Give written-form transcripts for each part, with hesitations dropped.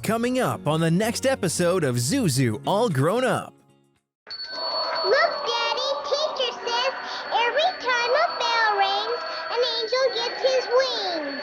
Coming up on the next episode of Zuzu All Grown Up. Look, Daddy, teacher says every time a bell rings, an angel gets his wings.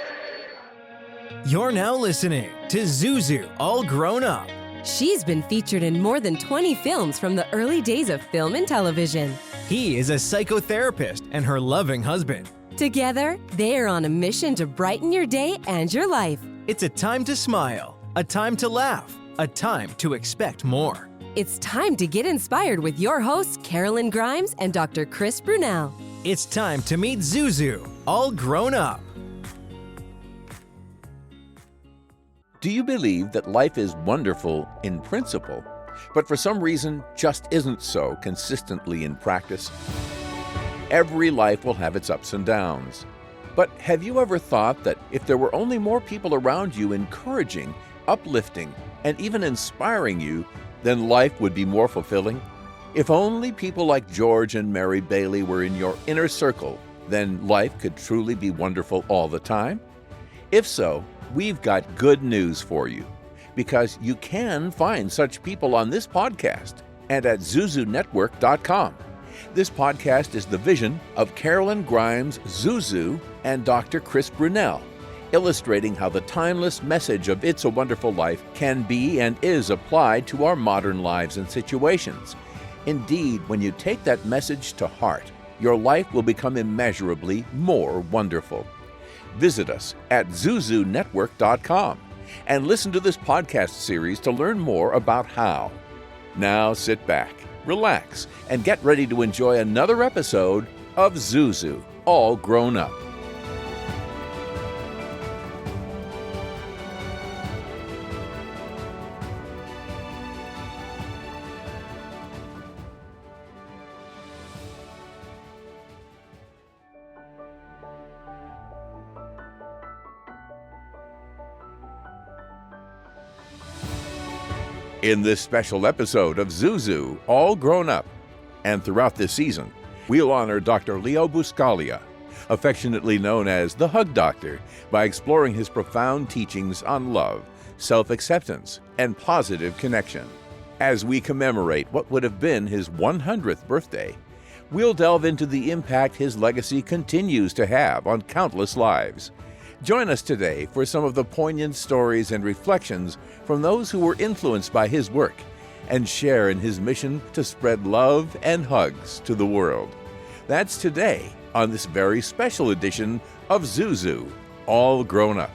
You're now listening to Zuzu All Grown Up. She's been featured in more than 20 films from the early days of film and television. He is a psychotherapist and her loving husband. Together, they are on a mission to brighten your day and your life. It's a time to smile, a time to laugh, a time to expect more. It's time to get inspired with your hosts, Karolyn Grimes and Dr. Chris Brunell. It's time to meet Zuzu, all grown up. Do you believe that life is wonderful in principle, but for some reason just isn't so consistently in practice? Every life will have its ups and downs. But have you ever thought that if there were only more people around you encouraging, uplifting, and even inspiring you, then life would be more fulfilling? If only people like George and Mary Bailey were in your inner circle, then life could truly be wonderful all the time? If so, we've got good news for you, because you can find such people on this podcast and at zuzunetwork.com. This podcast is the vision of Karolyn Grimes, Zuzu, and Dr. Chris Brunell, illustrating how the timeless message of It's a Wonderful Life can be and is applied to our modern lives and situations. Indeed, when you take that message to heart, your life will become immeasurably more wonderful. Visit us at zuzunetwork.com and listen to this podcast series to learn more about how. Now sit back, relax, and get ready to enjoy another episode of Zuzu, All Grown Up. In this special episode of Zuzu, All Grown Up, and throughout this season, we'll honor Dr. Leo Buscaglia, affectionately known as the Hug Doctor, by exploring his profound teachings on love, self-acceptance, and positive connection. As we commemorate what would have been his 100th birthday, we'll delve into the impact his legacy continues to have on countless lives. Join us today for some of the poignant stories and reflections from those who were influenced by his work and share in his mission to spread love and hugs to the world. That's today on this very special edition of Zuzu, All Grown Up.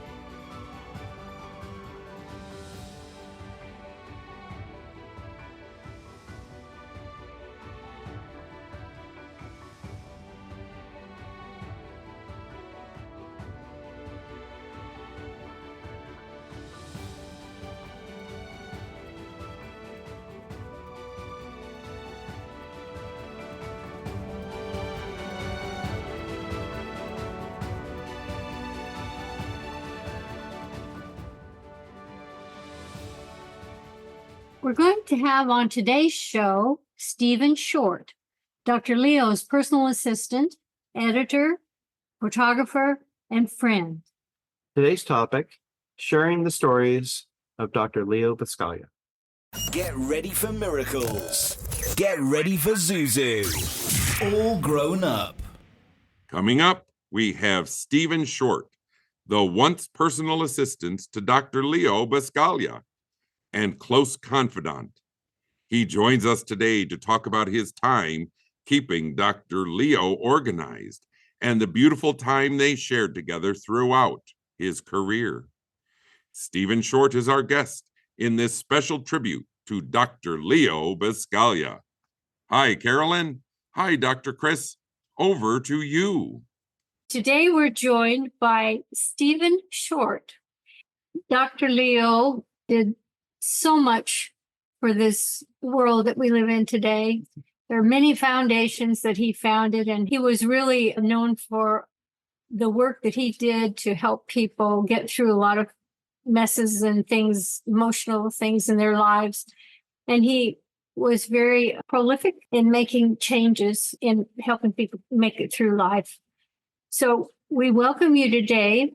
We're going to have on today's show Stephen Short, Dr. Leo's personal assistant, editor, photographer, and friend. Today's topic, sharing the stories of Dr. Leo Buscaglia. Get ready for miracles. Get ready for Zuzu. All Grown Up. Coming up, we have Stephen Short, the once personal assistant to Dr. Leo Buscaglia and close confidant. He joins us today to talk about his time keeping Dr. Leo organized and the beautiful time they shared together throughout his career. Stephen Short is our guest in this special tribute to Dr. Leo Buscaglia. Hi, Karolyn. Hi, Dr. Chris. Over to you. Today we're joined by Stephen Short. Dr. Leo did so much for this world that we live in today. There are many foundations that he founded, and he was really known for the work that he did to help people get through a lot of messes and things, emotional things in their lives. And he was very prolific in making changes in helping people make it through life. So we welcome you today,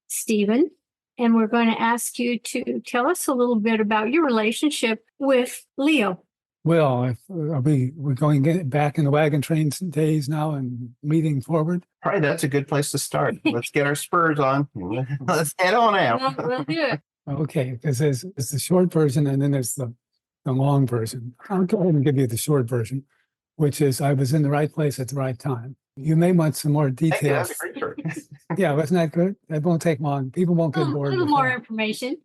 Stephen. and we're going to ask you to tell us a little bit about your relationship with Leo. Well, are we're going back in the wagon train days now and leading forward? Probably that's a good place to start. Let's get our spurs on. Let's head on out. We'll do it. Okay, because there's the short version and then there's the long version. I'll go ahead and give you the short version, which is I was in the right place at the right time. You may want some more Thank you. details. That's a great story. Yeah, wasn't that good? It won't take long. People won't get A bored. little with more that. information.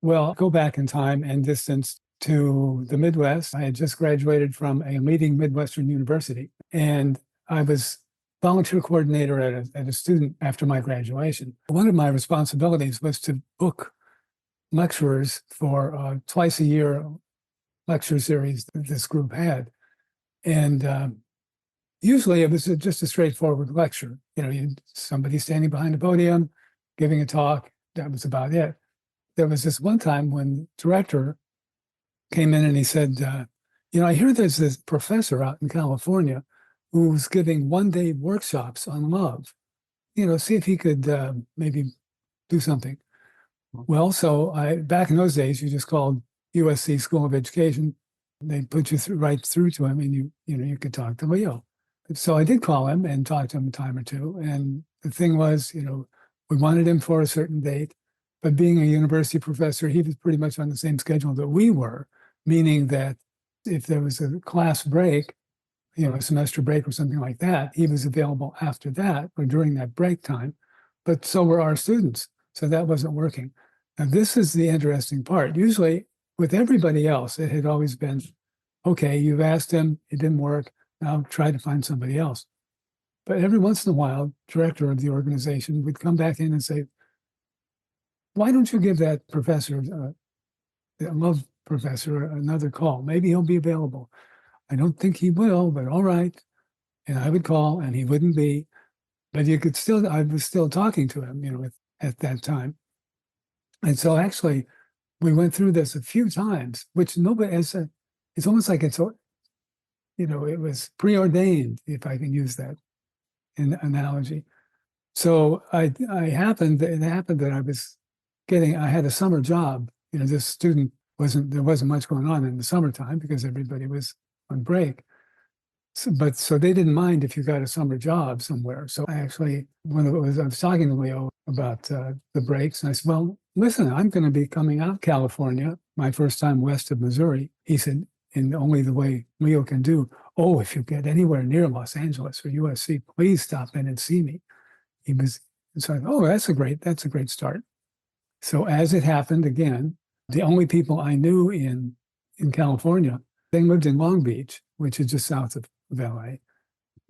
Well, go back in time and distance to the Midwest. I had just graduated from a leading Midwestern university, and I was volunteer coordinator at a student after my graduation. One of my responsibilities was to book lecturers for twice a year lecture series that this group had. And usually it was just a straightforward lecture. Somebody standing behind a podium, giving a talk. That was about it. There was this one time when the director came in and he said, I hear there's this professor out in California who's giving one-day workshops on love. See if he could maybe do something. Well, so back in those days, you just called USC School of Education. They put you right through to him, and you could talk to Leo. So I did call him and talk to him a time or two. And the thing was, we wanted him for a certain date, but being a university professor, he was pretty much on the same schedule that we were, meaning that if there was a class break, a semester break or something like that, he was available after that or during that break time. But so were our students. So that wasn't working. Now, this is the interesting part. Usually with everybody else, it had always been, okay, you've asked him, it didn't work. Now try to find somebody else. But every once in a while, director of the organization would come back in and say, why don't you give that professor, the love professor, another call? Maybe he'll be available. I don't think he will, but all right. And I would call and he wouldn't be, but I was still talking to him, at that time. And so actually we went through this a few times, which nobody has said. It's almost like it was preordained, if I can use that analogy. So it happened that I had a summer job. This student there wasn't much going on in the summertime because everybody was on break. So they didn't mind if you got a summer job somewhere. So I was talking to Leo about the breaks, and I said, well, listen, I'm going to be coming out of California, my first time west of Missouri. He said, in only the way Leo can do, if you get anywhere near Los Angeles or USC, please stop in and see me. So I thought, that's a great start. So as it happened, again, the only people I knew in California, they lived in Long Beach, which is just south of LA.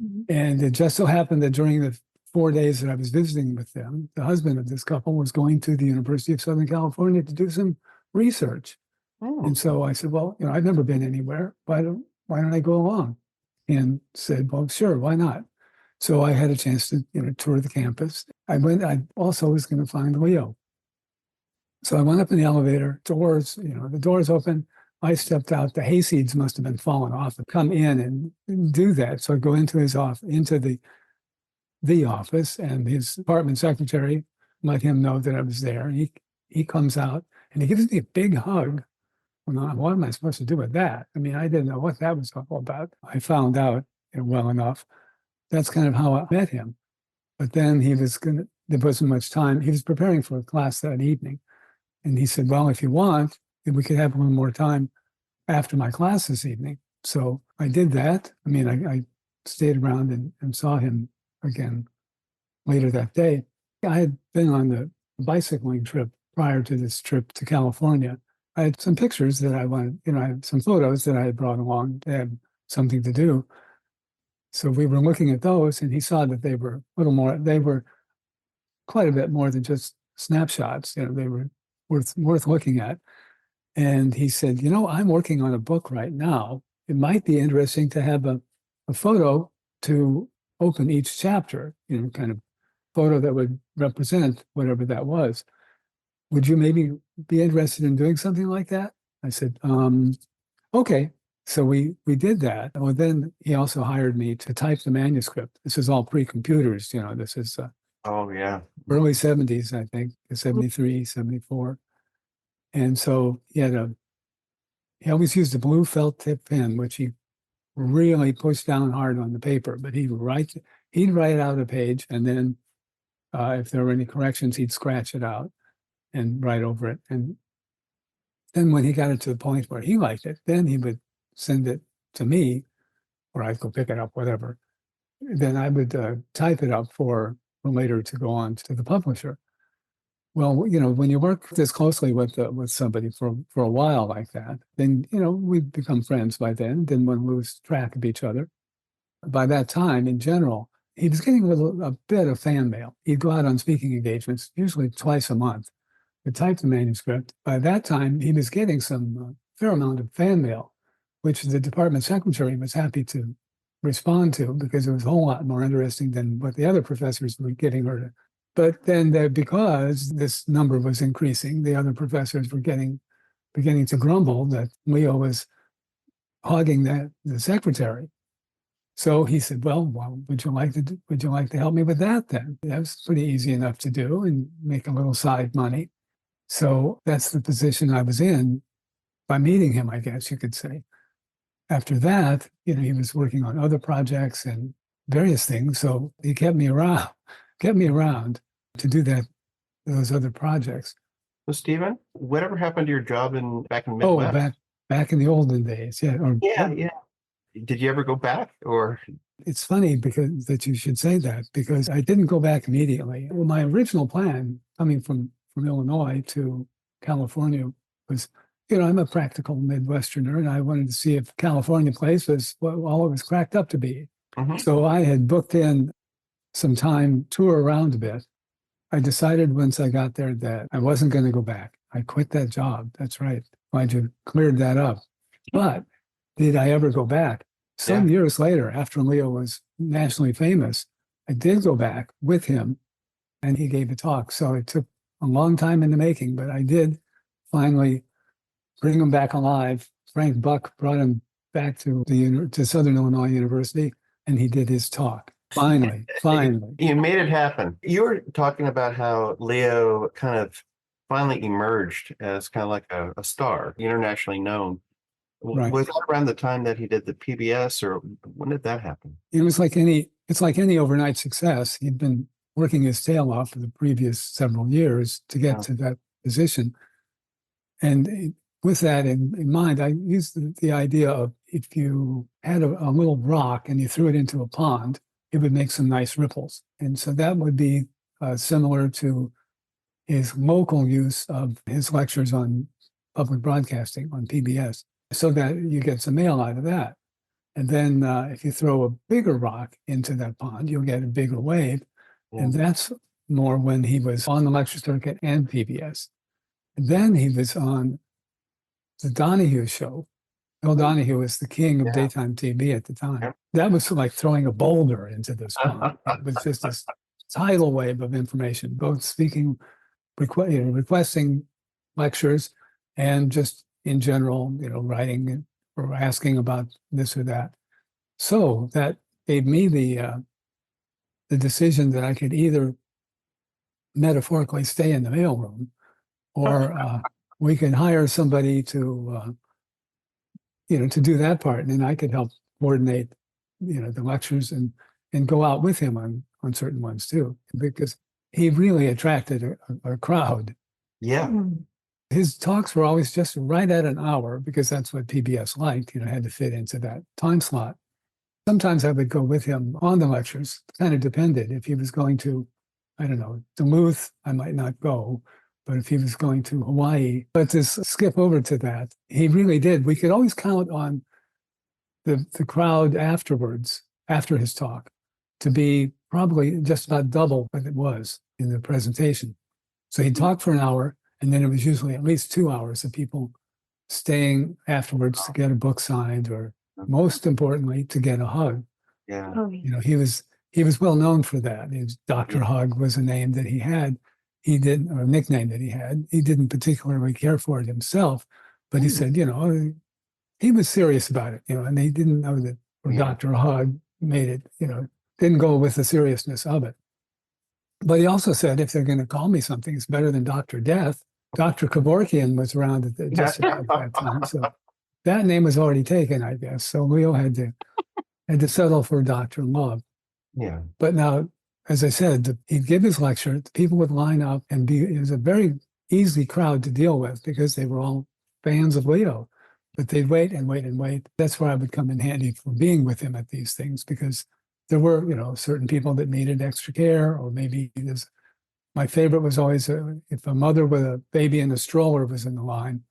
Mm-hmm. And it just so happened that during the 4 days that I was visiting with them, the husband of this couple was going to the University of Southern California to do some research. Oh. And so I said, well, I've never been anywhere. Why don't I go along? And said, well, sure, why not? So I had a chance to, tour the campus. I also was going to find Leo. So I went up in the elevator, the doors open. I stepped out. The hayseeds must have been falling off and come in and do that. So I go into his office, into the office, and his department secretary let him know that I was there. He comes out and he gives me a big hug. Well, what am I supposed to do with that? I mean, I didn't know what that was all about. I found out well enough. That's kind of how I met him. But then there wasn't much time. He was preparing for a class that evening. And he said, well, if you want, we could have a little more time after my class this evening. So I did that. I mean, I stayed around and saw him again later that day. I had been on the bicycling trip prior to this trip to California. I had some pictures that I wanted, I had some photos that I had brought along to have something to do. So we were looking at those, and he saw that they were quite a bit more than just snapshots. They were worth looking at. And he said, I'm working on a book right now. It might be interesting to have a photo to open each chapter, kind of photo that would represent whatever that was. Would you maybe be interested in doing something like that? I said, okay. So we did that. Well, then he also hired me to type the manuscript. This is all pre-computers, this is Oh, yeah. early 70s, I think, 73, 74. And so he always used a blue felt tip pen, which he really pushed down hard on the paper, but he'd write out a page, and then if there were any corrections, he'd scratch it out and write over it. And then when he got it to the point where he liked it, then he would send it to me, or I'd go pick it up, whatever. Then I would type it up for later to go on to the publisher. Well, when you work this closely with somebody for a while like that, then we become friends by then. Didn't want to lose track of each other. By that time, in general, he was getting a bit of fan mail. He'd go out on speaking engagements, usually twice a month. He'd type the manuscript. By that time, he was getting some fair amount of fan mail, which the department secretary was happy to respond to because it was a whole lot more interesting than what the other professors were giving her to. But then because this number was increasing, the other professors were beginning to grumble that Leo was hogging the secretary. So he said, well, would you like to help me with that then? That was pretty easy enough to do and make a little side money. So that's the position I was in by meeting him, I guess you could say. After that, he was working on other projects and various things. So he kept me around to do those other projects. So, Stephen, whatever happened to your job back in the Midwest? Oh, back in the olden days, yeah. Yeah. Did you ever go back, or? It's funny that you should say that, because I didn't go back immediately. Well, my original plan coming from Illinois to California was, I'm a practical Midwesterner, and I wanted to see if California place was all it was cracked up to be. Mm-hmm. So I had booked in some time, tour around a bit. I decided once I got there that I wasn't going to go back. I quit that job. That's right. Glad you cleared that up. But did I ever go back? Some years later, after Leo was nationally famous, I did go back with him, and he gave a talk. So it took a long time in the making, but I did finally bring him back alive. Frank Buck brought him back to Southern Illinois University, and he did his talk. Finally. You made it happen. You were talking about how Leo kind of finally emerged as kind of like a star, internationally known. Right. Was that around the time that he did the PBS, or when did that happen? It's like any overnight success. He'd been working his tail off for the previous several years to get to that position. And with that in mind, I used the idea of if you had a little rock and you threw it into a pond, it would make some nice ripples. And so that would be similar to his local use of his lectures on public broadcasting on PBS, so that you get some mail out of that. And then if you throw a bigger rock into that pond, you'll get a bigger wave. Yeah. And that's more when he was on the lecture circuit and PBS. And then he was on the Donahue show. Bill Donahue was the king of daytime TV at the time. Yeah. That was like throwing a boulder into this pond. It was just this tidal wave of information, both speaking, requesting lectures, and just in general, writing or asking about this or that. So that gave me the decision that I could either metaphorically stay in the mailroom, or we could hire somebody to do that part, and then I could help coordinate, the lectures and go out with him on certain ones too, because he really attracted a crowd. Yeah. His talks were always just right at an hour, because that's what PBS liked, had to fit into that time slot. Sometimes I would go with him on the lectures, kind of depended. If he was going to, I don't know, Duluth, I might not go. But if he was going to Hawaii, but to skip over to that, he really did. We could always count on the crowd afterwards, after his talk, to be probably just about double what it was in the presentation. So he'd talk for an hour, and then it was usually at least 2 hours of people staying afterwards to get a book signed, or most importantly, to get a hug. Yeah. He was well known for that. Dr. Hug was a name that he had. He didn't, or a nickname that he had. He didn't particularly care for it himself, but he said, he was serious about it, and they didn't know that Dr. Hug made it, didn't go with the seriousness of it. But he also said, if they're going to call me something, it's better than Dr. Death. Dr. Kevorkian was around just about that time. So that name was already taken, I guess. So Leo had to settle for Dr. Love. Yeah. But now, as I said, he'd give his lecture, the people would line up and it was a very easy crowd to deal with because they were all fans of Leo. But they'd wait and wait and wait. That's where I would come in handy for being with him at these things, because there were, certain people that needed extra care, or maybe my favorite was always if a mother with a baby in a stroller was in the line,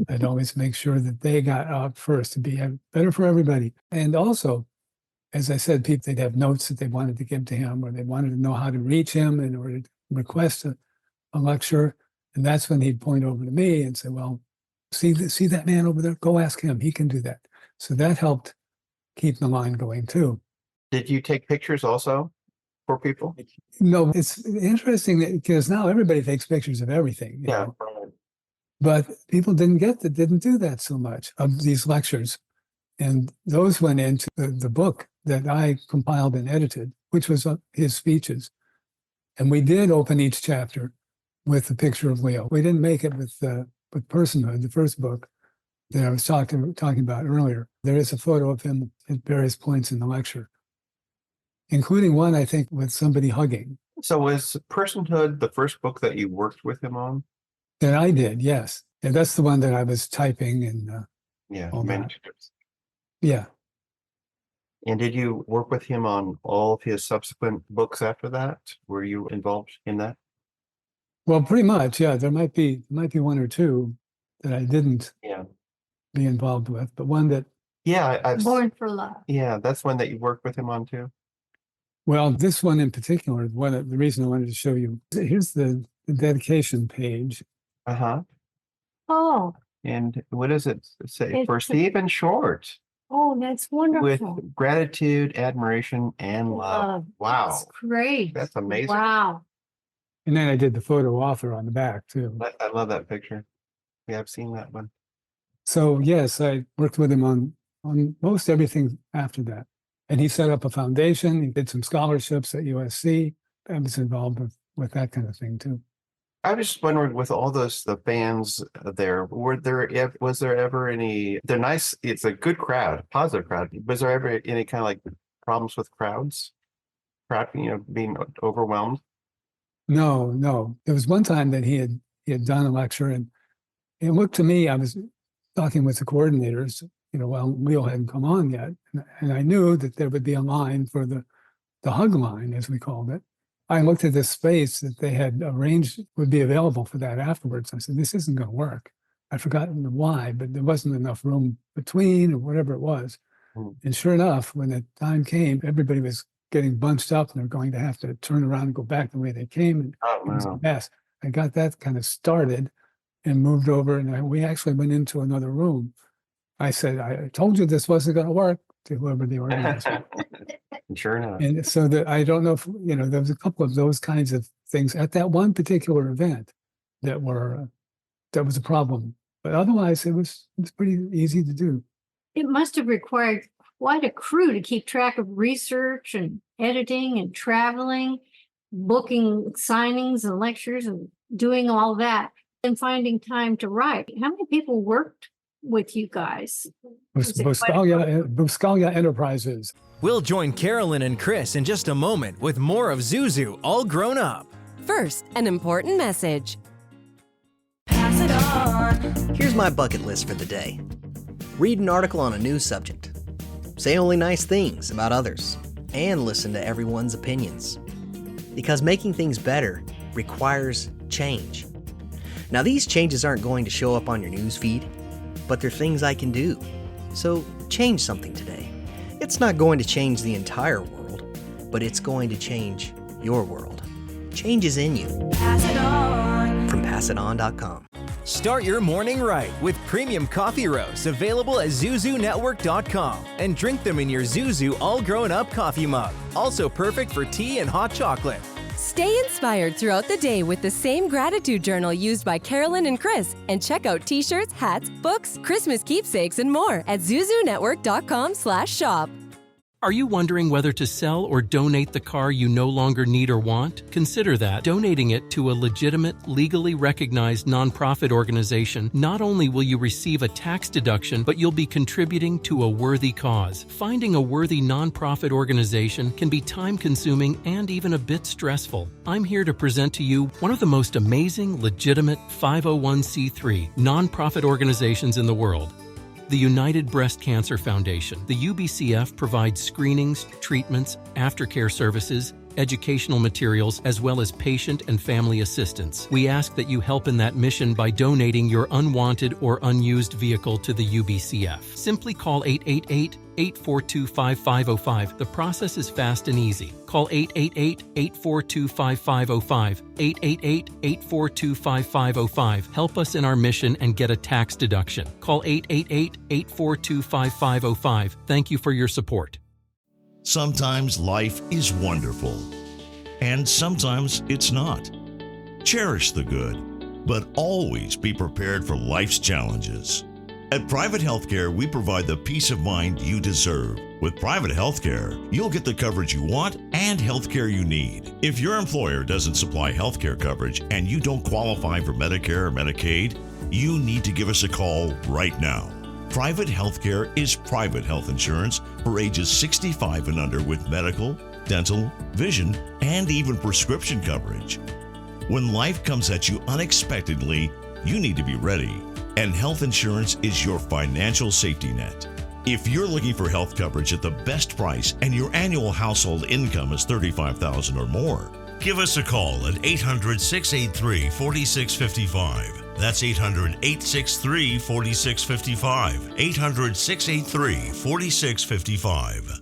I'd always make sure that they got up first to be better for everybody. And also, as I said, people, they'd have notes that they wanted to give to him, or they wanted to know how to reach him in order to request a lecture. And that's when he'd point over to me and say, well, see that man over there? Go ask him. He can do that. So that helped keep the line going too. Did you take pictures also for people? No, it's interesting because now everybody takes pictures of everything. Yeah. But people didn't do that so much of these lectures. And those went into the book that I compiled and edited, which was his speeches. And we did open each chapter with a picture of Leo. We didn't make it with Personhood, the first book that I was talking about earlier. There is a photo of him at various points in the lecture, including one, I think, with somebody hugging. So was Personhood the first book that you worked with him on? That I did, yes. And that's the one that I was typing and all that. Yeah. And did you work with him on all of his subsequent books after that? Were you involved in that? Well, pretty much, yeah. There might be one or two that I didn't be involved with, but one that I've Born for Love. Yeah, that's one that you worked with him on too. Well, this one in particular, the reason I wanted to show you, here's the dedication page. Oh. And what does it say? It's For Stephen Short. Oh, that's wonderful. With gratitude, admiration, and love. Wow. That's great. That's amazing. Wow. And then I did the photo author on the back too. I love that picture. Yeah, I've seen that one. So yes, I worked with him on most everything after that. And he set up a foundation. He did some scholarships at USC. I was involved with that kind of thing too. I was just wondering, with all the fans there, was there ever any? They're nice. It's a good crowd, positive crowd. Was there ever any kind of like problems with crowds? Being overwhelmed? No. There was one time that he had done a lecture, and it looked to me, I was talking with the coordinators, while Leo hadn't come on yet, and I knew that there would be a line for the hug line, as we called it. I looked at this space that they had arranged would be available for that afterwards. I said, this isn't going to work. I'd forgotten why, but there wasn't enough room between or whatever it was. And sure enough, when the time came, everybody was getting bunched up and they're going to have to turn around and go back the way they came. And it was a mess. I got that kind of started and moved over, and we actually went into another room. I said, I told you this wasn't going to work, to whoever the organizer. Sure enough. And so that I don't know if, there was a couple of those kinds of things at that one particular event that was a problem. But otherwise, it was pretty easy to do. It must have required quite a crew to keep track of research and editing and traveling, booking signings and lectures and doing all that, and finding time to write. How many people worked with you guys? Buscaglia Enterprises. We'll join Karolyn and Chris in just a moment with more of Zuzu All Grown Up. First, an important message. Pass it on. Here's my bucket list for the day. Read an article on a news subject. Say only nice things about others. And listen to everyone's opinions. Because making things better requires change. Now, these changes aren't going to show up on your news feed, but they're things I can do. So change something today. It's not going to change the entire world, but it's going to change your world. Change is in you. Pass it on. From PassItOn.com. Start your morning right with premium coffee roasts available at ZuzuNetwork.com, and drink them in your Zuzu All Grown Up coffee mug. Also perfect for tea and hot chocolate. Stay inspired throughout the day with the same gratitude journal used by Karolyn and Chris, and check out t-shirts, hats, books, Christmas keepsakes, and more at ZuzuNetwork.com/shop. Are you wondering whether to sell or donate the car you no longer need or want? Consider that. Donating it to a legitimate, legally recognized nonprofit organization, not only will you receive a tax deduction, but you'll be contributing to a worthy cause. Finding a worthy nonprofit organization can be time-consuming and even a bit stressful. I'm here to present to you one of the most amazing, legitimate 501c3 nonprofit organizations in the world. The United Breast Cancer Foundation. The UBCF provides screenings, treatments, aftercare services, educational materials, as well as patient and family assistance. We ask that you help in that mission by donating your unwanted or unused vehicle to the UBCF. Simply call 888-842-5505. The process is fast and easy. Call 888-842-5505. 888-842-5505. Help us in our mission and get a tax deduction. Call 888-842-5505. Thank you for your support. Sometimes life is wonderful, and sometimes it's not. Cherish the good, but always be prepared for life's challenges. At Private Healthcare, we provide the peace of mind you deserve. With Private Healthcare, you'll get the coverage you want and healthcare you need. If your employer doesn't supply healthcare coverage and you don't qualify for Medicare or Medicaid, you need to give us a call right now. Private healthcare is private health insurance for ages 65 and under with medical, dental, vision, and even prescription coverage. When life comes at you unexpectedly, you need to be ready, and health insurance is your financial safety net. If you're looking for health coverage at the best price and your annual household income is $35,000 or more, give us a call at 800-683-4655. That's 800-863-4655. 800-683-4655.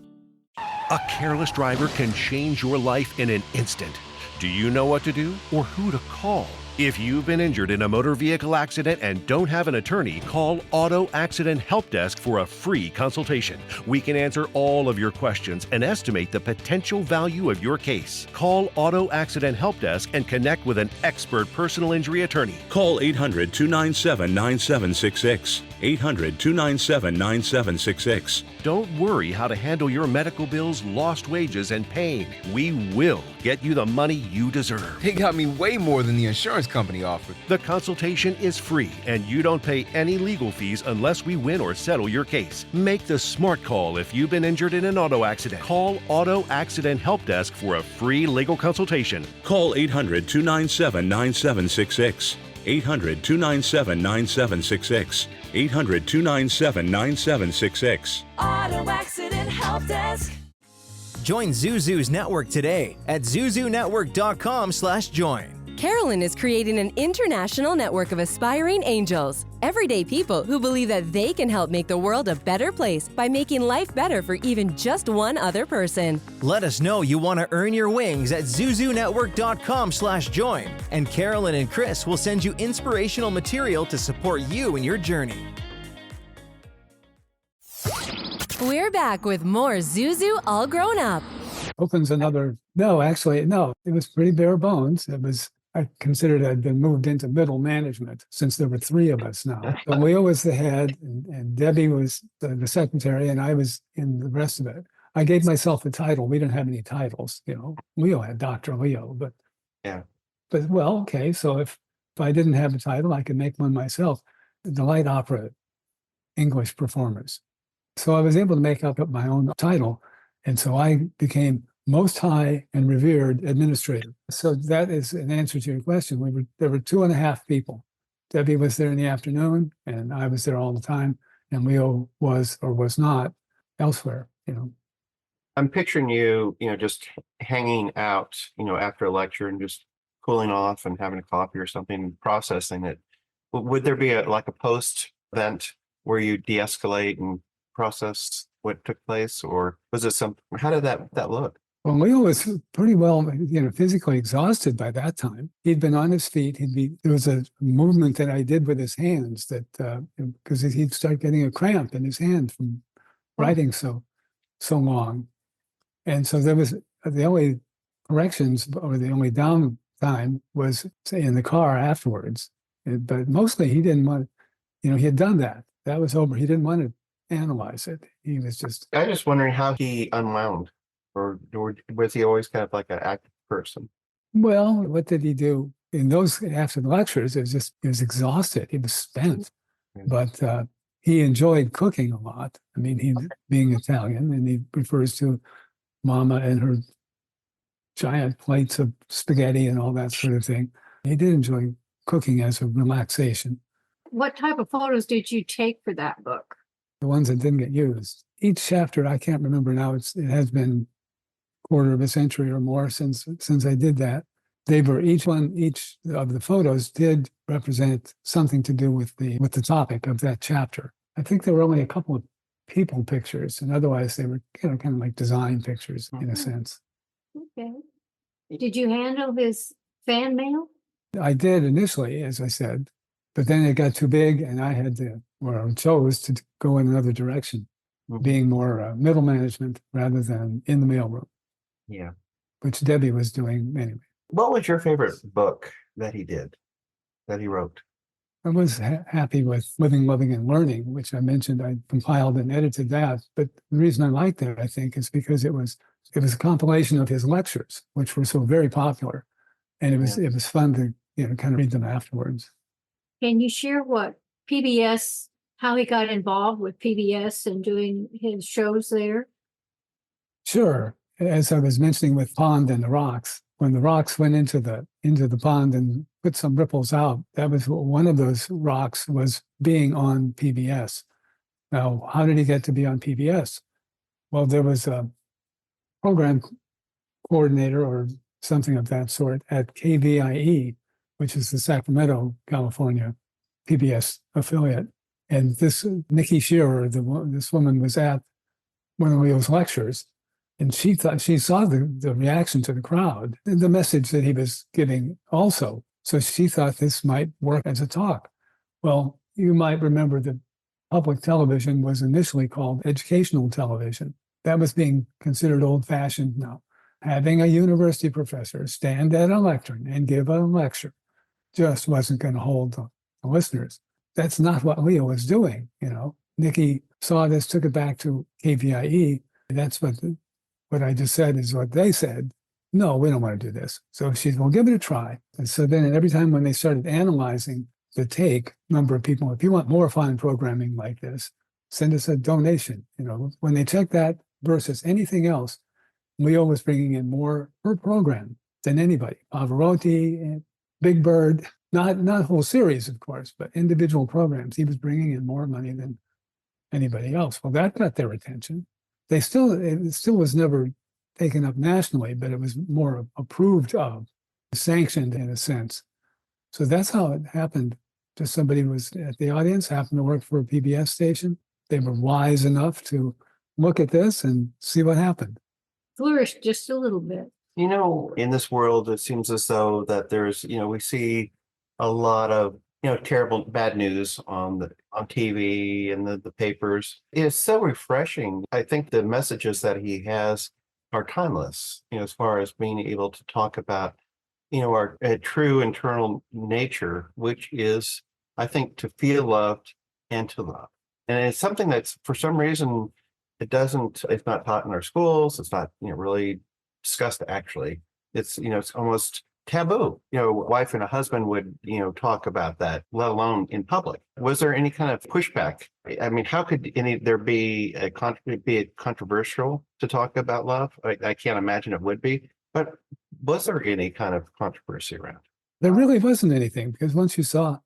A careless driver can change your life in an instant. Do you know what to do or who to call? If you've been injured in a motor vehicle accident and don't have an attorney, call Auto Accident Help Desk for a free consultation. We can answer all of your questions and estimate the potential value of your case. Call Auto Accident Help Desk and connect with an expert personal injury attorney. Call 800-297-9766. 800-297-9766. Don't worry how to handle your medical bills, lost wages, and pain. We will get you the money you deserve. They got me way more than the insurance company offered. The consultation is free, and you don't pay any legal fees unless we win or settle your case. Make the smart call if you've been injured in an auto accident. Call Auto Accident Help Desk for a free legal consultation. Call 800-297-9766. 800-297-9766. 800-297-9766. Auto Accident Help Desk. Join Zuzu's network today at zuzunetwork.com/join. Karolyn is creating an international network of aspiring angels, everyday people who believe that they can help make the world a better place by making life better for even just one other person. Let us know you want to earn your wings at zuzunetwork.com/join, and Karolyn and Chris will send you inspirational material to support you in your journey. We're back with more Zuzu All Grown Up. Opens another, no, actually, no, it was pretty bare bones. I considered I'd been moved into middle management since there were three of us now. So Leo was the head, and Debbie was the secretary, and I was in the rest of it. I gave myself a title. We didn't have any titles, Leo had Dr. Leo, but well, okay. So if I didn't have a title, I could make one myself. The light opera English performers. So I was able to make up my own title, and so I became Most High and Revered Administrator. So that is an answer to your question. There were 2.5 people. Debbie was there in the afternoon, and I was there all the time, and Leo was or was not elsewhere. I'm picturing you, just hanging out, after a lecture and just cooling off and having a coffee or something, processing it. Would there be a post event where you de-escalate and process what took place, or was it how did that look? Well, Leo was pretty well, physically exhausted by that time. He'd been on his feet. There was a movement that I did with his hands that, because he'd start getting a cramp in his hand from writing so long. And so there was the only corrections or the only downtime was, say, in the car afterwards. But mostly he didn't want, he had done that. That was over. He didn't want to analyze it. He was just, I'm just wondering how he unwound, or was he always kind of like an active person? well, what did he do in those after the lectures? It was just, he was exhausted. He was spent, but he enjoyed cooking a lot. I mean, he being Italian, and he refers to Mama and her giant plates of spaghetti and all that sort of thing. He did enjoy cooking as a relaxation. What type of photos did you take for that book? The ones that didn't get used. Each chapter, I can't remember now. It has been quarter of a century or more since I did that. They were each of the photos did represent something to do with the topic of that chapter. I think there were only a couple of people pictures, and otherwise they were kind of like design pictures in a sense. Okay. Did you handle his fan mail? I did initially, as I said, but then it got too big, and I had to, or chose to go in another direction, being more middle management rather than in the mailroom. Yeah. Which Debbie was doing anyway. What was your favorite book that he wrote? I was happy with Living, Loving, and Learning, which I mentioned. I compiled and edited that. But the reason I liked that, I think, is because it was a compilation of his lectures, which were so very popular. And it was fun to kind of read them afterwards. Can you share what PBS, how he got involved with PBS and doing his shows there? Sure. As I was mentioning with Pond and the Rocks, when the rocks went into the pond and put some ripples out, that was one of those rocks was being on PBS. Now, how did he get to be on PBS? Well, there was a program coordinator or something of that sort at KVIE, which is the Sacramento, California PBS affiliate. And this Nikki Shearer, this woman was at one of Leo's lectures, and she saw the reaction to the crowd, and the message that he was giving also. So she thought this might work as a talk. Well, you might remember that public television was initially called educational television. That was being considered old-fashioned now. Having a university professor stand at a lectern and give a lecture just wasn't going to hold the listeners. That's not what Leo was doing, Nikki saw this, took it back to KVIE. That's what I just said is what they said. No, we don't want to do this. So she said, well, give it a try. And so then every time when they started analyzing the number of people, if you want more fun programming like this, send us a donation. When they checked that versus anything else, Leo was bringing in more per program than anybody. Pavarotti, Big Bird, not whole series, of course, but individual programs. He was bringing in more money than anybody else. Well, that got their attention. It still was never taken up nationally, but it was more approved of, sanctioned in a sense. So that's how it happened. Just somebody was at the audience, happened to work for a PBS station. They were wise enough to look at this and see what happened. Flourished just a little bit. In this world, it seems as though that there's, we see a lot of, terrible bad news on TV and the papers. It's so refreshing. I think the messages that he has are timeless, as far as being able to talk about, our true internal nature, which is, I think, to feel loved and to love. And it's something that's, for some reason, it's not taught in our schools. It's not, really discussed actually. It's, it's almost taboo. A wife and a husband would, talk about that, let alone in public. Was there any kind of pushback? I mean, how could there be controversial to talk about love? I can't imagine it would be, but was there any kind of controversy around? There really wasn't anything, because once you saw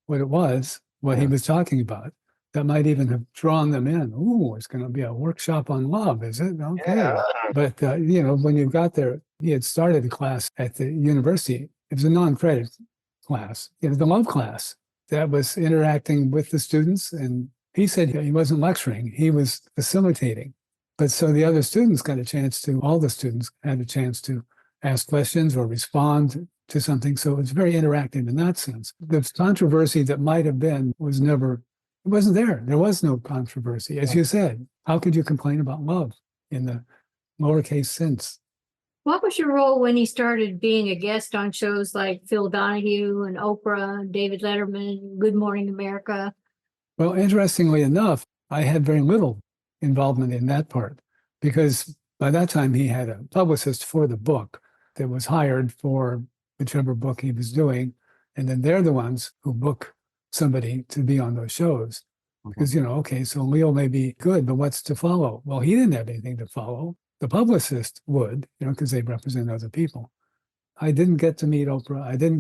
what it was, what he was talking about, that might even have drawn them in. Ooh, it's going to be a workshop on love, is it? Okay. Yeah. But, when you got there, he had started a class at the university. It was a non-credit class, the love class that was interacting with the students. And he said he wasn't lecturing, he was facilitating. But so the other students got a chance to, all the students had a chance to ask questions or respond to something. So it was very interactive in that sense. The controversy that might have been was never, it wasn't there. There was no controversy. As you said, how could you complain about love in the lowercase sense? What was your role when he started being a guest on shows like Phil Donahue and Oprah, David Letterman, Good Morning America? Well, interestingly enough, I had very little involvement in that part because by that time he had a publicist for the book that was hired for whichever book he was doing. And then they're the ones who book somebody to be on those shows. Because, okay, so Leo may be good, but what's to follow? Well, he didn't have anything to follow. The publicist would, because they represent other people. I didn't get to meet Oprah. I did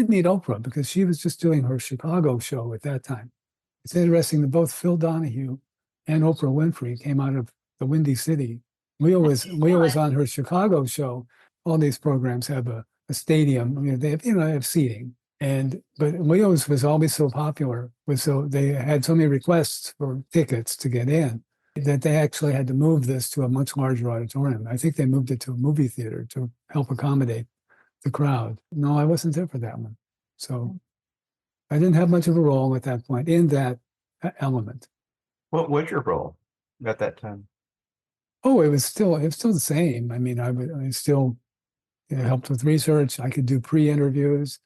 meet Oprah because she was just doing her Chicago show at that time. It's interesting that both Phil Donahue and Oprah Winfrey came out of the Windy City. Leo was on her Chicago show. All these programs have a stadium. They have seating. But Leo's was always so popular, they had so many requests for tickets to get in that they actually had to move this to a much larger auditorium. I think they moved it to a movie theater to help accommodate the crowd. No, I wasn't there for that one. So I didn't have much of a role at that point in that element. What was your role at that time? Oh, it was still the same. I mean, I still helped with research. I could do pre-interviews.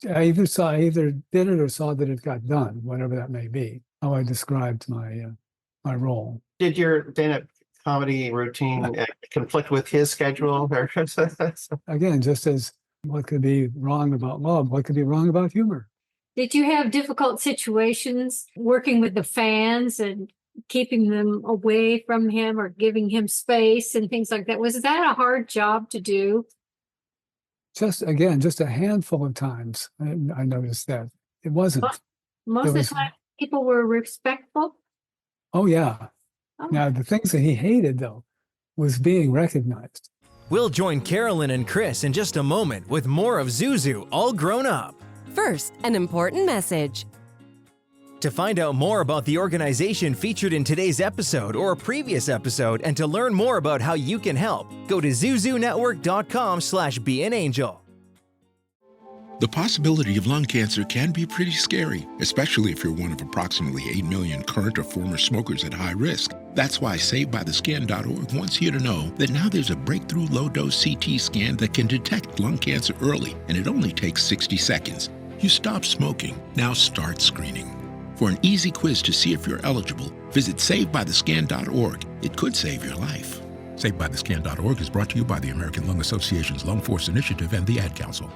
I either did it or saw that it got done, whatever that may be, how I described my role. Did your stand-up comedy routine conflict with his schedule? Again, just as what could be wrong about love, what could be wrong about humor? Did you have difficult situations working with the fans and keeping them away from him or giving him space and things like that? Was that a hard job to do? Just a handful of times I noticed that. It wasn't. Most of the time people were respectful? Oh, yeah. Oh. Now, the things that he hated, though, was being recognized. We'll join Karolyn and Chris in just a moment with more of Zuzu All Grown Up. First, an important message. To find out more about the organization featured in today's episode or a previous episode and to learn more about how you can help, go to zuzunetwork.com/beanangel. The possibility of lung cancer can be pretty scary, especially if you're one of approximately 8 million current or former smokers at high risk. That's why SaveByTheScan.org wants you to know that now there's a breakthrough low-dose CT scan that can detect lung cancer early, and it only takes 60 seconds. You stop smoking, now start screening. For an easy quiz to see if you're eligible, visit SaveByTheScan.org. It could save your life. SaveByTheScan.org is brought to you by the American Lung Association's Lung Force Initiative and the Ad Council.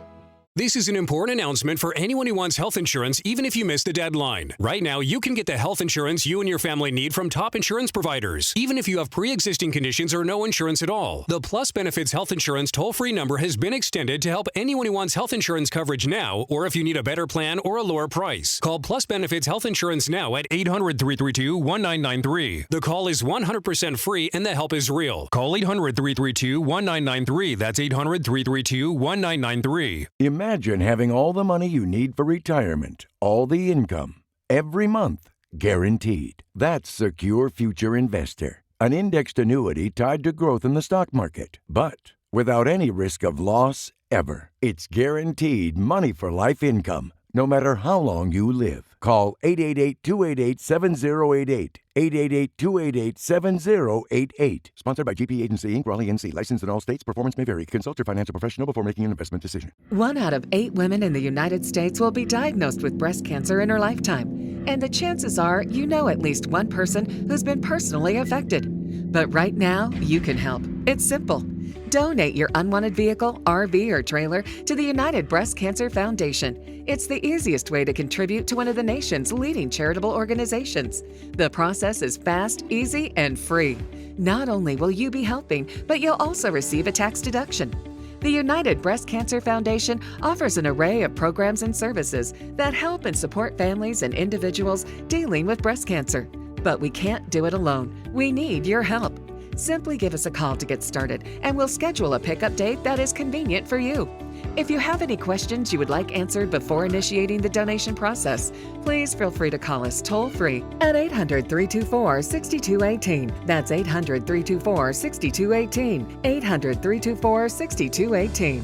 This is an important announcement for anyone who wants health insurance, even if you missed the deadline. Right now, you can get the health insurance you and your family need from top insurance providers, even if you have pre-existing conditions or no insurance at all. The Plus Benefits Health Insurance toll-free number has been extended to help anyone who wants health insurance coverage now, or if you need a better plan or a lower price. Call Plus Benefits Health Insurance now at 800-332-1993. The call is 100% free and the help is real. Call 800-332-1993. That's 800-332-1993. Imagine having all the money you need for retirement, all the income, every month, guaranteed. That's Secure Future Investor, an indexed annuity tied to growth in the stock market, but without any risk of loss ever. It's guaranteed money for life income, no matter how long you live. Call 888-288-7088, 888-288-7088. Sponsored by GP Agency Inc., Raleigh, NC. Licensed in all states. Performance may vary. Consult your financial professional before making an investment decision. 1 out of 8 women in the United States will be diagnosed with breast cancer in her lifetime. And the chances are you know at least one person who's been personally affected. But right now, you can help. It's simple. Donate your unwanted vehicle, RV, or trailer to the United Breast Cancer Foundation. It's the easiest way to contribute to one of the nation's leading charitable organizations. The process is fast, easy, and free. Not only will you be helping, but you'll also receive a tax deduction. The United Breast Cancer Foundation offers an array of programs and services that help and support families and individuals dealing with breast cancer. But we can't do it alone. We need your help. Simply give us a call to get started, and we'll schedule a pickup date that is convenient for you. If you have any questions you would like answered before initiating the donation process, please feel free to call us toll-free at 800-324-6218. That's 800-324-6218. 800-324-6218.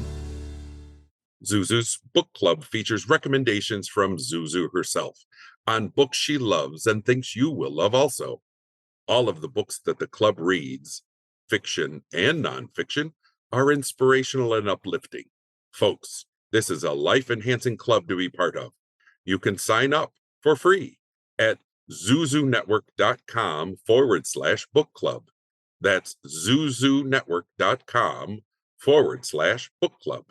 Zuzu's book club features recommendations from Zuzu herself on books she loves and thinks you will love also. All of the books that the club reads, fiction and nonfiction, are inspirational and uplifting. Folks, this is a life-enhancing club to be part of. You can sign up for free at zuzunetwork.com/book club. That's zuzunetwork.com/book club.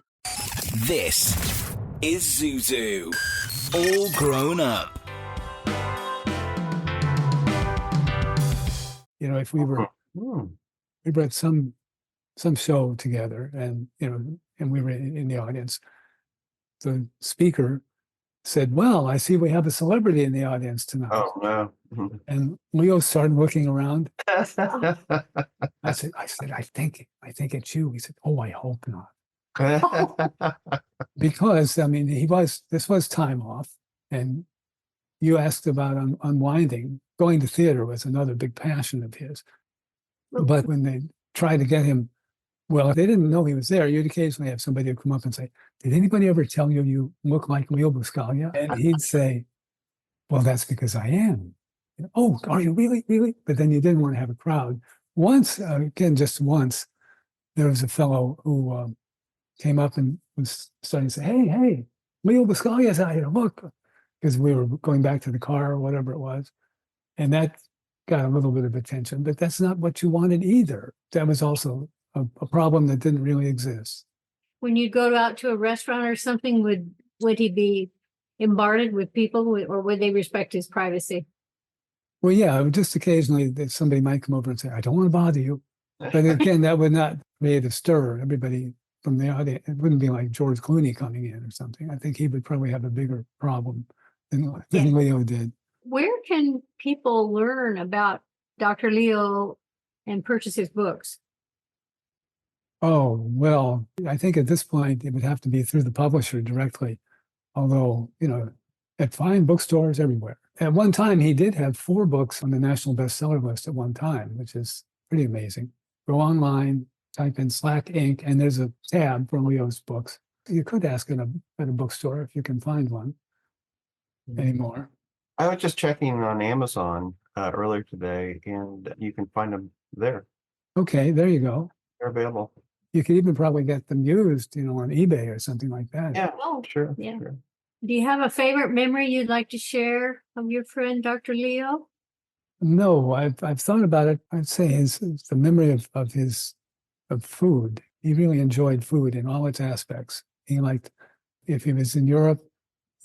This is Zuzu, all grown up. You know, if we were at some show together, and and we were in the audience, the speaker said, "Well, I see we have a celebrity in the audience tonight." Oh no! And Leo started looking around. I said, I think it's you. He said, "Oh, I hope not." Because I mean, this was time off, and you asked about unwinding. Going to theater was another big passion of his. But when they tried to get him, well, they didn't know he was there. You'd occasionally have somebody who come up and say, "Did anybody ever tell you you look like Leo Buscaglia?" And he'd say, "Well, that's because I am." "Oh, are you really, really?" But then you didn't want to have a crowd. Once, just once, there was a fellow who came up and was starting to say, "Hey, Leo Buscaglia's out here, look," because we were going back to the car or whatever it was. And that got a little bit of attention, but that's not what you wanted either. That was also a problem that didn't really exist. When you go out to a restaurant or something, would he be bombarded with people, or would they respect his privacy? Well, yeah, just occasionally that somebody might come over and say, "I don't want to bother you." But again, that would not create a stir. Everybody from the audience, it wouldn't be like George Clooney coming in or something. I think he would probably have a bigger problem than Leo did. Where can people learn about Dr. Leo and purchase his books? Oh, well, I think at this point, it would have to be through the publisher directly. Although, at fine bookstores everywhere. At one time, he did have 4 books on the national bestseller list at one time, which is pretty amazing. Go online, type in Slack Inc., and there's a tab for Leo's books. You could ask at a bookstore if you can find one anymore. I was just checking on Amazon earlier today, and you can find them there. Okay, there you go. They're available. You could even probably get them used, on eBay or something like that. Yeah, sure. Yeah. Sure. Do you have a favorite memory you'd like to share of your friend, Dr. Leo? No, I've thought about it. I'd say the memory of food. He really enjoyed food in all its aspects. He liked, if he was in Europe,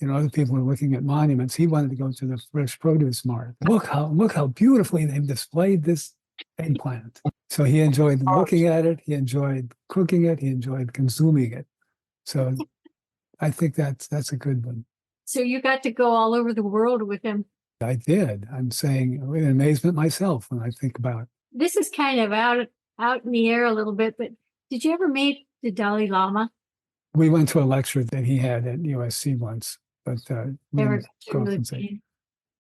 other people were looking at monuments. He wanted to go to the fresh produce mart. Look how beautifully they've displayed this eggplant. So he enjoyed looking at it. He enjoyed cooking it. He enjoyed consuming it. So I think that's a good one. So you got to go all over the world with him. I did. I'm saying in amazement myself when I think about it. This is kind of out in the air a little bit, but did you ever meet the Dalai Lama? We went to a lecture that he had at USC once, but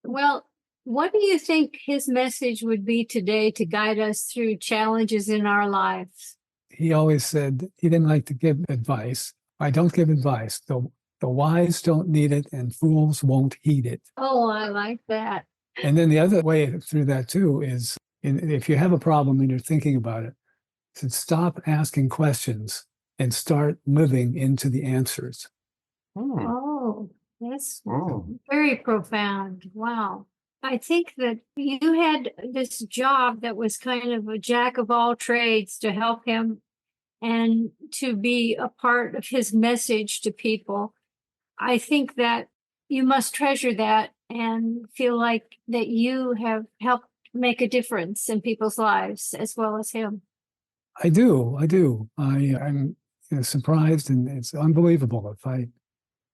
Well, what do you think his message would be today to guide us through challenges in our lives? He always said he didn't like to give advice. I don't give advice. The wise don't need it, and fools won't heed it. Oh, I like that. And then the other way through that too is, if you have a problem and you're thinking about it, to stop asking questions and start living into the answers. Oh, that's very profound. Wow. I think that you had this job that was kind of a jack of all trades to help him and to be a part of his message to people. I think that you must treasure that and feel like that you have helped make a difference in people's lives as well as him. I do. I'm surprised, and it's unbelievable if I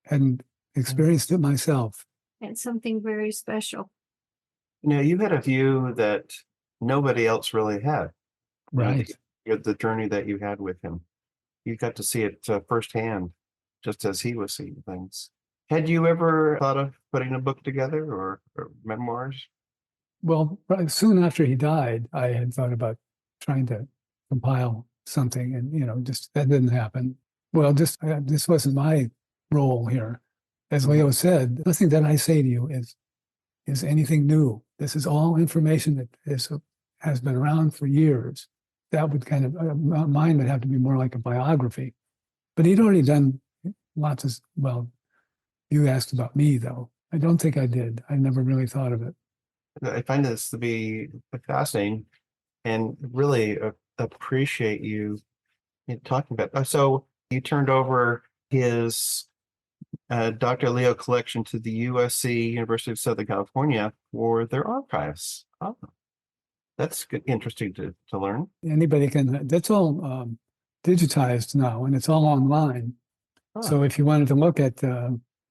hadn't experienced it myself. It's something very special. You had a view that nobody else really had. Right. The journey that you had with him. You got to see it firsthand, just as he was seeing things. Had you ever thought of putting a book together or memoirs? Well, soon after he died, I had thought about trying to compile something, and just that didn't happen. Well, this wasn't my role here. As Leo said, nothing that I say to you is anything new. This is all information that has been around for years. That would kind of, mine would have to be more like a biography. But he'd already done lots of, you asked about me, though. I don't think I did. I never really thought of it. I find this to be fascinating and really appreciate you talking about. So you turned over his Dr. Leo collection to the USC, University of Southern California, for their archives. Oh, that's good, interesting to learn. Anybody can, that's all digitized now, and it's all online. So if you wanted to look at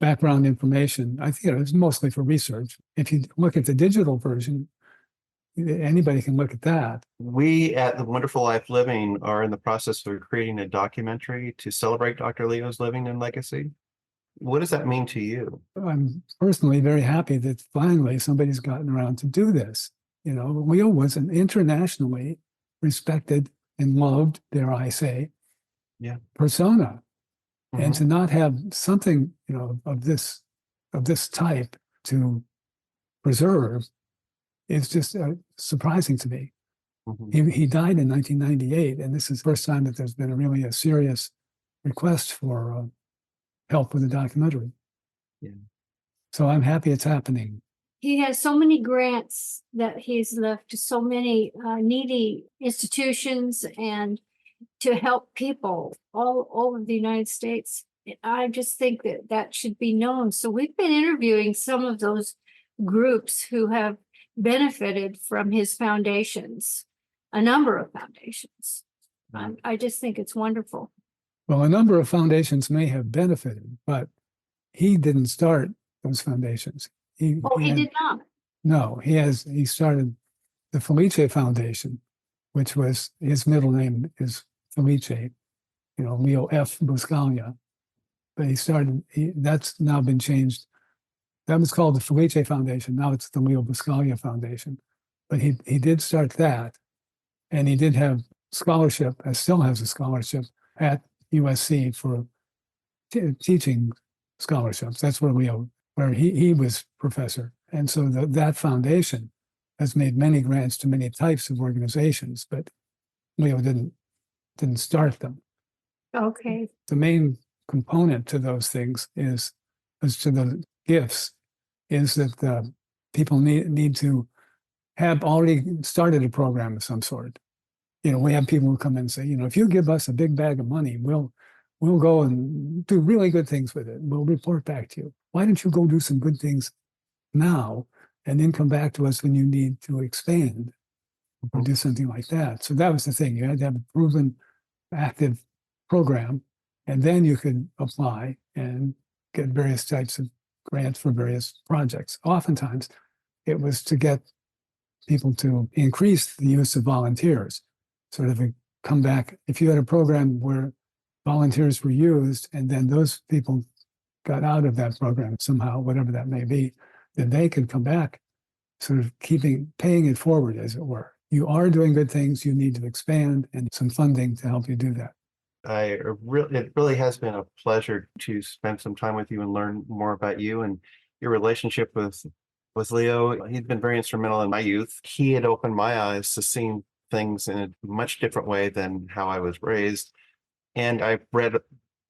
background information, I think it's mostly for research. If you look at the digital version, anybody can look at that. We at The Wonderful Life Living are in the process of creating a documentary to celebrate Dr. Leo's living and legacy. What does that mean to you? I'm personally very happy that finally somebody's gotten around to do this. You know, Leo was an internationally respected and loved, dare I say, persona. And to not have something, you know, of this type to preserve is just surprising to me. He died in 1998, and this is the first time that there's been really a serious request for help with the documentary. So I'm happy it's happening. He has so many grants that he's left to so many needy institutions and to help people all over the United States. I just think that that should be known. So we've been interviewing some of those groups who have benefited from his foundations, a number of foundations. I just think it's wonderful. Well, a number of foundations may have benefited, but he didn't start those foundations. He did not? No, he started the Felice Foundation, which was, his middle name is Felice, you know, Leo F. Buscaglia. But that's now been changed. That was called the Felice Foundation. Now it's the Leo Buscaglia Foundation. But he did start that. And he did have scholarship, still has a scholarship at USC for teaching scholarships. That's where he was professor. And so that foundation has made many grants to many types of organizations, but Leo didn't start them. Okay. The main component to those things is, as to the gifts, is that people need to have already started a program of some sort. You know, we have people who come in and say, you know, if you give us a big bag of money, we'll go and do really good things with it. We'll report back to you. Why don't you go do some good things now and then come back to us when you need to expand or do something like that? So that was the thing. You had to have a proven, active program, and then you could apply and get various types of grants for various projects. Oftentimes, it was to get people to increase the use of volunteers, sort of come back. If you had a program where volunteers were used and then those people got out of that program somehow, whatever that may be, then they could come back, sort of paying it forward, as it were. You are doing good things, you need to expand, and some funding to help you do that. It really has been a pleasure to spend some time with you and learn more about you and your relationship with Leo. He'd been very instrumental in my youth. He had opened my eyes to seeing things in a much different way than how I was raised. And I've read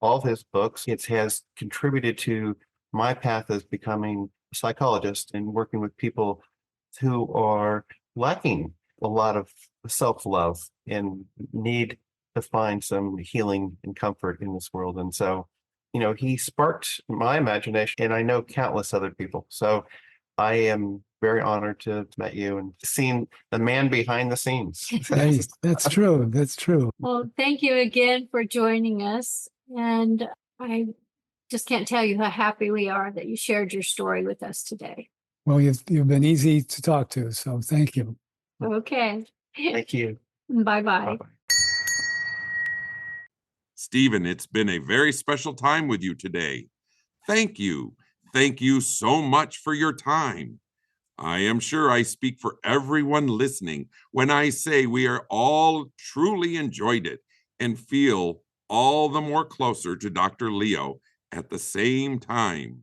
all of his books. It has contributed to my path as becoming a psychologist and working with people who are lacking a lot of self-love and need to find some healing and comfort in this world. And so, you know, he sparked my imagination, and I know countless other people. So I am very honored to have met you and seen the man behind the scenes. Hey, that's true. That's true. Well, thank you again for joining us. And I just can't tell you how happy we are that you shared your story with us today. Well, you've been easy to talk to, so thank you. Okay. Thank you. Bye-bye. Bye-bye. Stephen, it's been a very special time with you today. Thank you. Thank you so much for your time. I am sure I speak for everyone listening when I say we are all truly enjoyed it and feel all the more closer to Dr. Leo at the same time.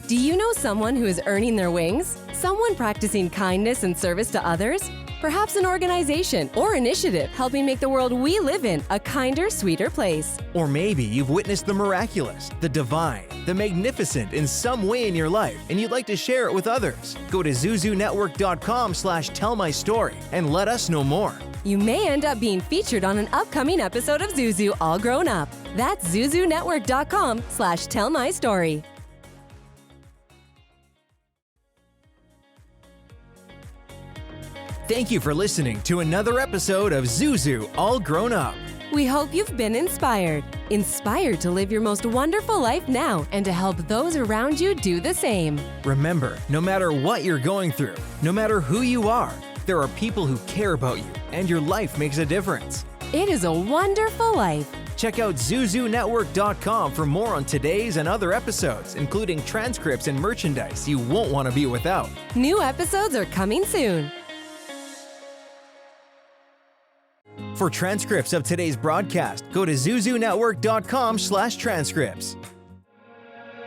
Do you know someone who is earning their wings? Someone practicing kindness and service to others? Perhaps an organization or initiative helping make the world we live in a kinder, sweeter place. Or maybe you've witnessed the miraculous, the divine, the magnificent in some way in your life and you'd like to share it with others. Go to zuzunetwork.com/tellmystory and let us know more. You may end up being featured on an upcoming episode of Zuzu All Grown Up. That's zuzunetwork.com/tellmystory. Thank you for listening to another episode of Zuzu All Grown Up. We hope you've been inspired to live your most wonderful life now and to help those around you do the same. Remember, no matter what you're going through, no matter who you are, there are people who care about you and your life makes a difference. It is a wonderful life. Check out ZuzuNetwork.com for more on today's and other episodes, including transcripts and merchandise you won't want to be without. New episodes are coming soon. For transcripts of today's broadcast, go to ZuzuNetwork.com/transcripts.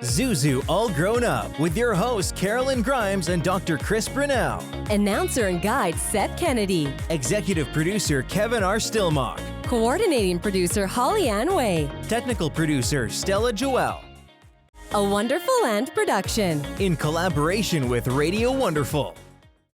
Zuzu All Grown Up with your hosts Karolyn Grimes and Dr. Chris Brunell. Announcer and guide Seth Kennedy. Executive producer Kevin R. Stillmock. Coordinating producer Holly Ann Way. Technical producer Stella Joelle. A Wonderful Land production. In collaboration with Radio Wonderful.